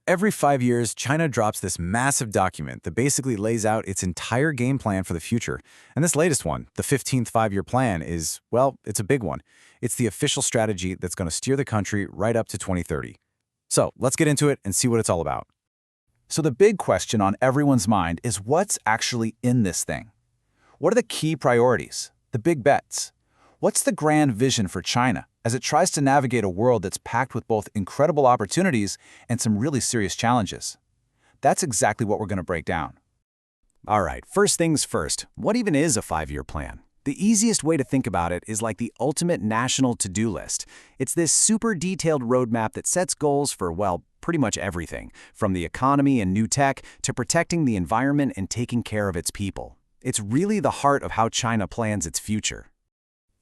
Every 5 years, China drops this massive document that basically lays out its entire game plan for the future. And this latest one, the 15th five-year plan, is, well, it's a big one. It's the official strategy that's going to steer the country right up to 2030. So let's get into it and see what it's all about. So the big question on everyone's mind is what's actually in this thing? What are the key priorities, the big bets? What's the grand vision for China as it tries to navigate a world that's packed with both incredible opportunities and some really serious challenges? That's exactly what we're going to break down. All right, first things first, what even is a 5-year plan? The easiest way to think about it is like the ultimate national to-do list. It's this super detailed roadmap that sets goals for, well, pretty much everything, from the economy and new tech to protecting the environment and taking care of its people. It's really the heart of how China plans its future.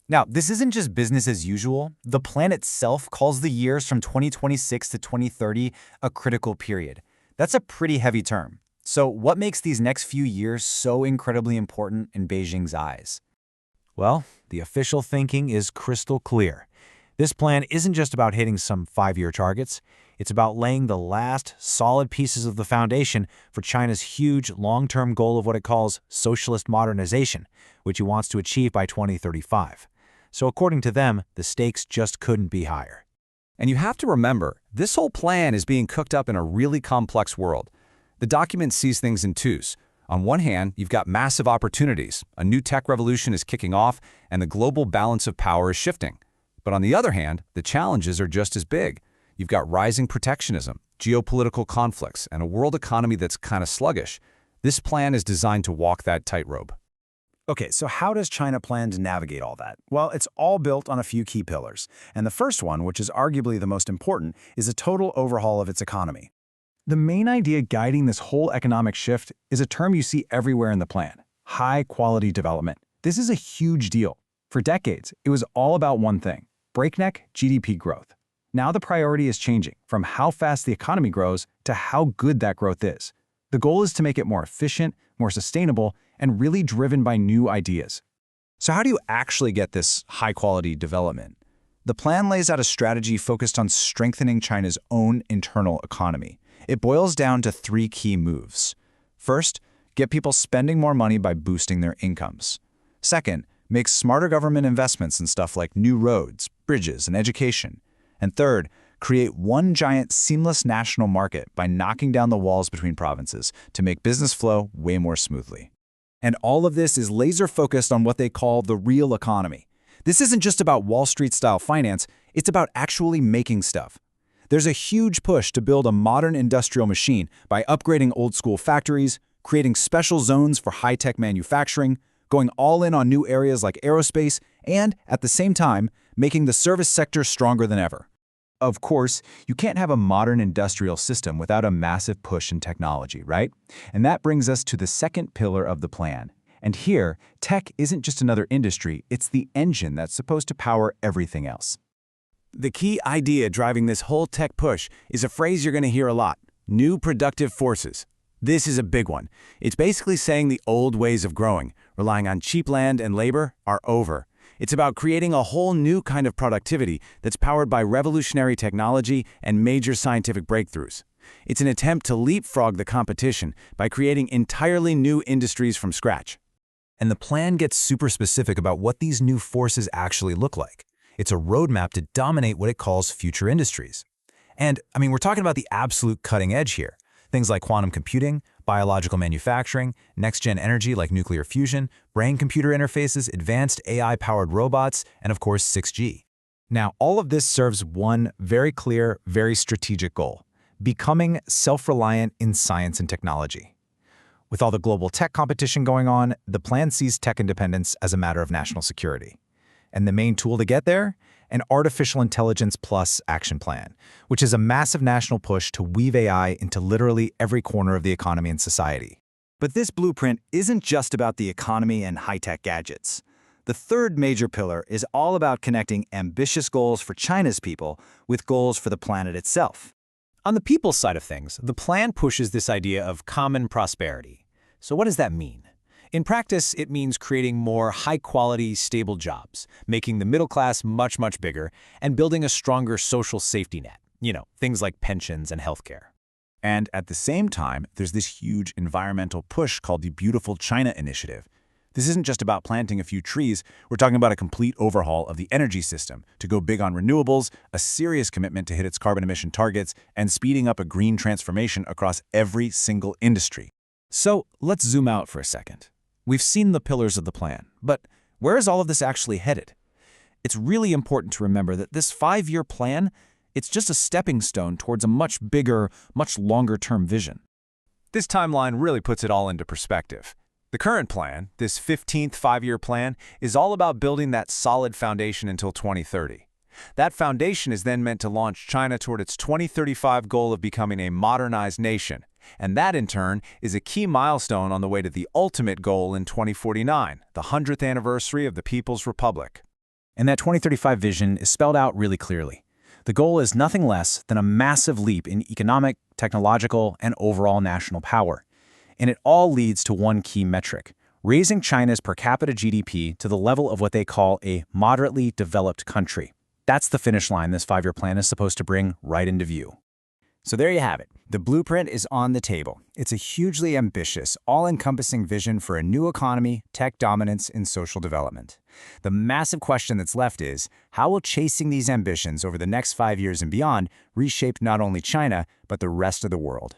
Now, this isn't just business as usual. The plan itself calls the years from 2026 to 2030 a critical period. That's a pretty heavy term. So what makes these next few years so incredibly important in Beijing's eyes? Well, the official thinking is crystal clear. This plan isn't just about hitting some 5-year targets. It's about laying the last solid pieces of the foundation for China's huge long-term goal of what it calls socialist modernization, which it wants to achieve by 2035. So according to them, the stakes just couldn't be higher. And you have to remember, this whole plan is being cooked up in a really complex world. The document sees things in twos. On one hand, you've got massive opportunities. A new tech revolution is kicking off, and the global balance of power is shifting. But on the other hand, the challenges are just as big. You've got rising protectionism, geopolitical conflicts, and a world economy that's kind of sluggish. This plan is designed to walk that tightrope. Okay, so how does China plan to navigate all that? Well, it's all built on a few key pillars. And the first one, which is arguably the most important, is a total overhaul of its economy. The main idea guiding this whole economic shift is a term you see everywhere in the plan: high-quality development. This is a huge deal. For decades, it was all about one thing: breakneck GDP growth. Now the priority is changing from how fast the economy grows to how good that growth is. The goal is to make it more efficient, more sustainable, and really driven by new ideas. So how do you actually get this high-quality development? The plan lays out a strategy focused on strengthening China's own internal economy. It boils down to 3 key moves. First, get people spending more money by boosting their incomes. Second, make smarter government investments in stuff like new roads, bridges, and education. And third, create one giant seamless national market by knocking down the walls between provinces to make business flow way more smoothly. And all of this is laser-focused on what they call the real economy. This isn't just about Wall Street-style finance, it's about actually making stuff. There's a huge push to build a modern industrial machine by upgrading old-school factories, creating special zones for high-tech manufacturing, going all in on new areas like aerospace, and, at the same time, making the service sector stronger than ever. Of course, you can't have a modern industrial system without a massive push in technology, right? And that brings us to the second pillar of the plan. And here, tech isn't just another industry, it's the engine that's supposed to power everything else. The key idea driving this whole tech push is a phrase you're going to hear a lot: new productive forces. This is a big one. It's basically saying the old ways of growing, relying on cheap land and labor, are over. It's about creating a whole new kind of productivity that's powered by revolutionary technology and major scientific breakthroughs. It's an attempt to leapfrog the competition by creating entirely new industries from scratch. And the plan gets super specific about what these new forces actually look like. It's a roadmap to dominate what it calls future industries. And, we're talking about the absolute cutting edge here. Things like quantum computing, biological manufacturing, next-gen energy like nuclear fusion, brain-computer interfaces, advanced AI-powered robots, and of course 6G. Now, all of this serves one very clear, very strategic goal: becoming self-reliant in science and technology. With all the global tech competition going on, the plan sees tech independence as a matter of national security. And the main tool to get there? An artificial intelligence plus action plan, which is a massive national push to weave AI into literally every corner of the economy and society. But this blueprint isn't just about the economy and high-tech gadgets. The third major pillar is all about connecting ambitious goals for China's people with goals for the planet itself. On the people side of things, the plan pushes this idea of common prosperity. So what does that mean? In practice, it means creating more high-quality, stable jobs, making the middle class much, much bigger, and building a stronger social safety net. Things like pensions and healthcare. And at the same time, there's this huge environmental push called the Beautiful China Initiative. This isn't just about planting a few trees, we're talking about a complete overhaul of the energy system, to go big on renewables, a serious commitment to hit its carbon emission targets, and speeding up a green transformation across every single industry. So let's zoom out for a second. We've seen the pillars of the plan, but where is all of this actually headed? It's really important to remember that this 5-year plan, it's just a stepping stone towards a much bigger, much longer-term vision. This timeline really puts it all into perspective. The current plan, this 15th 5-year plan, is all about building that solid foundation until 2030. That foundation is then meant to launch China toward its 2035 goal of becoming a modernized nation. And that, in turn, is a key milestone on the way to the ultimate goal in 2049, the 100th anniversary of the People's Republic. And that 2035 vision is spelled out really clearly. The goal is nothing less than a massive leap in economic, technological, and overall national power. And it all leads to one key metric: raising China's per capita GDP to the level of what they call a moderately developed country. That's the finish line this 5-year plan is supposed to bring right into view. So there you have it. The blueprint is on the table. It's a hugely ambitious, all-encompassing vision for a new economy, tech dominance, and social development. The massive question that's left is, how will chasing these ambitions over the next 5 years and beyond reshape not only China, but the rest of the world?